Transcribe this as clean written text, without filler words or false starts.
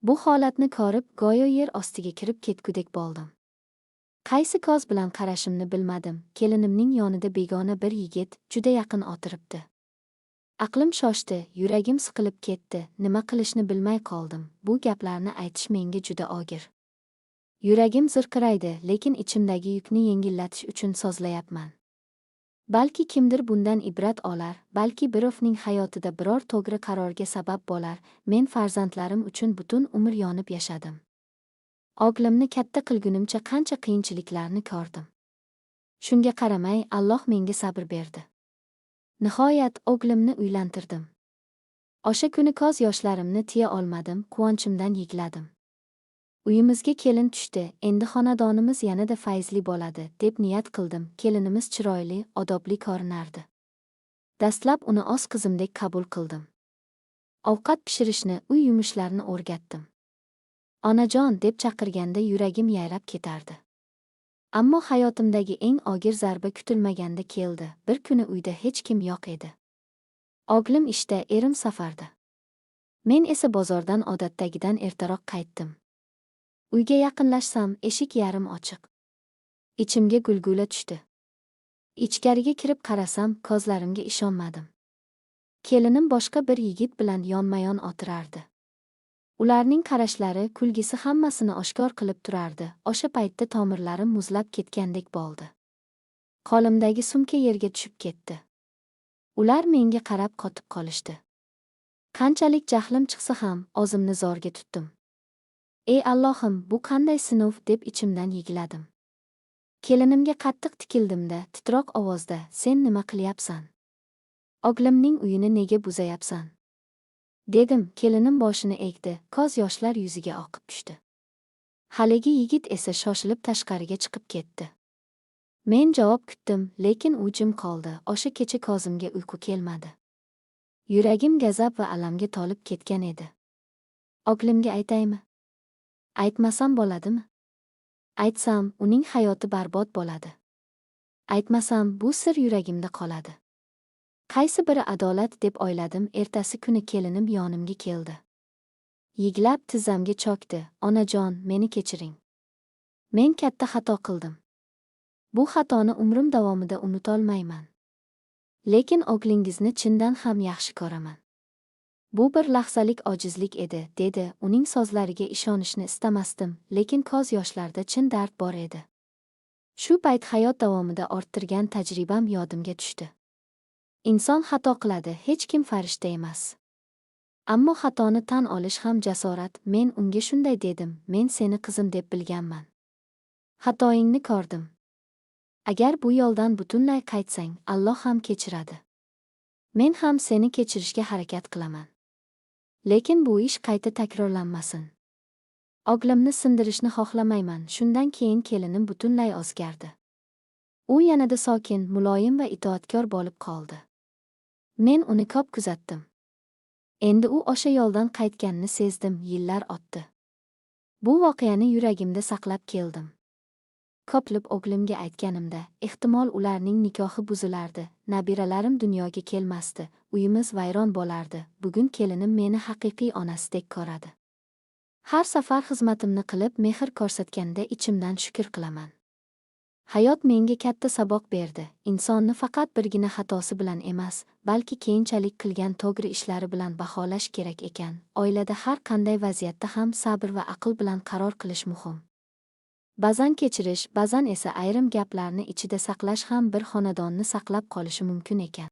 Bu holatni ko'rib, go'yo yer ostiga kirib ketgudek bo'ldim. Qaysi ko'z bilan qarashimni bilmadim. Kelinimning yonida begona bir yigit juda yaqin o'tiribdi. Aqlim shoshdi, yuragim siqilib ketdi. Nima qilishni bilmay qoldim. Bu gaplarni aytish menga juda og'ir. Yuragim zirqiraydi, lekin ichimdagi yukni yengillatish uchun sozlayapman. Balki kimdir bundan ibrat olar, balki birovning hayotida biror to'g'ri qarorga sabab bo'lar. Men farzandlarim uchun butun umr yonib yashadim. O'g'limni katta qilgunimcha qancha qiyinchiliklarni ko'rdim. Shunga qaramay, Alloh menga sabr berdi. Nihoyat o'g'limni uylantirdim. O'sha kuni ko'z yoshlarimni tiya olmadim, quvonchimdan yig'ladim. Uyimizga kelin tushdi, endi xonadonimiz yanada fayzli bo'ladi, deb niyat qildim. Kelinimiz chiroyli, odobli ko'rinardi. Dastlab uni o'z qizimdek qabul qildim. Ovqat pishirishni, uy yumushlarini o'rgatdim. Onajon deb chaqirganda yuragim yayrab ketardi. Ammo hayotimdagi eng og'ir zarba kutilmaganda keldi. Bir kuni uyda hech kim yo'q edi. O'g'lim ishda, erim safarda. Men esa bozordan odatdagidan ertaroq qaytdim. Uyga yaqinlashsam, eshik yarim ochiq. Ichimga gulgula tushdi. Ichkariga kirib qarasam, ko'zlarimga ishonmadim. Kelinim boshqa bir yigit bilan yonma-yon o'tirardi. Ularning qarashlari, kulgisi hammasini oshkor qilib turardi. O'sha paytda tomirlarim muzlab ketgandek bo'ldi. Qo'limdagi sumka yerga tushib ketdi. Ular menga qarab qotib qolishdi. Qanchalik jahlim chiqsa ham, o'zimni zo'rga tutdim. Ey Allohim, bu qanday sinov deb ichimdan yig'ladim. Kelinimga qattiq tikildimda, titroq ovozda, sen nima qilyapsan? O'g'limning uyini nega buzayapsan? Dedim. Kelinim boshini egdi, ko'z yoshlar yuziga oqib tushdi. Haligi yigit esa shoshilib tashqariga chiqib ketdi. Men javob kutdim, lekin u jim qoldi. O'sha kecha ko'zimga uyqu kelmadi. Yuragim gazab va alamga to'lib ketgan edi. O'g'limga aytaymi? Aytmasam bo'ladimi? Aytsam, uning hayoti barbod bo'ladi. Aytmasam, bu sir yuragimda qoladi. Qaysi biri adolat deb o'yladim. Ertasi kuni kelinim yonimga keldi. Yig'lab tizzamga cho'kdi. Onajon, meni kechiring. Men katta xato qildim. Bu xatoni umrim davomida unutolmayman. Lekin o'g'lingizni chindan ham yaxshi ko'raman. Bu bir lahzalik ojizlik edi, dedi. Uning so'zlariga ishonishni istamasdim, lekin ko'z yoshlarida chin dard bor edi. Shu payt hayot davomida orttirgan tajribam yodimga tushdi. Inson xato qiladi, hech kim farishta emas. Ammo xatoni tan olish ham jasorat. Men unga shunday dedim, men seni qizim deb bilganman. Xatoingni ko'rdim. Agar bu yo'ldan butunlay qaytsang, Alloh ham kechiradi. Men ham seni kechirishga harakat qilaman. Lekin bu ish qayta takrorlanmasin. O'g'limni sindirishni xohlamayman. Shundan keyin kelinim butunlay o'zgardi. U yanada sokin, muloyim va itoatkor bo'lib qoldi. Men uni ko'p kuzatdim. Endi u o'sha yo'ldan qaytganini sezdim, yillar o'tdi. Bu voqeani yuragimda saqlab keldim. Ko'plab o'g'limga aytganimda, ehtimol ularning nikohi buzilardi, nabiralarim dunyoga kelmasdi, uyimiz vayron bo'lardi. Bugun kelinim meni haqiqiy onasidek ko'radi. Har safar xizmatimni qilib, mehr ko'rsatganda ichimdan shukr qilaman. Hayot menga katta saboq berdi. Insonni faqat birgina xatosi bilan emas, balki keyinchalik qilgan to'g'ri ishlari bilan baholash kerak ekan. Oilada har qanday vaziyatda ham sabr va aql bilan qaror qilish muhim. Ba'zan kechirish, ba'zan esa ayrim gaplarni ichida saqlash ham bir xonadonni saqlab qolishi mumkin ekan.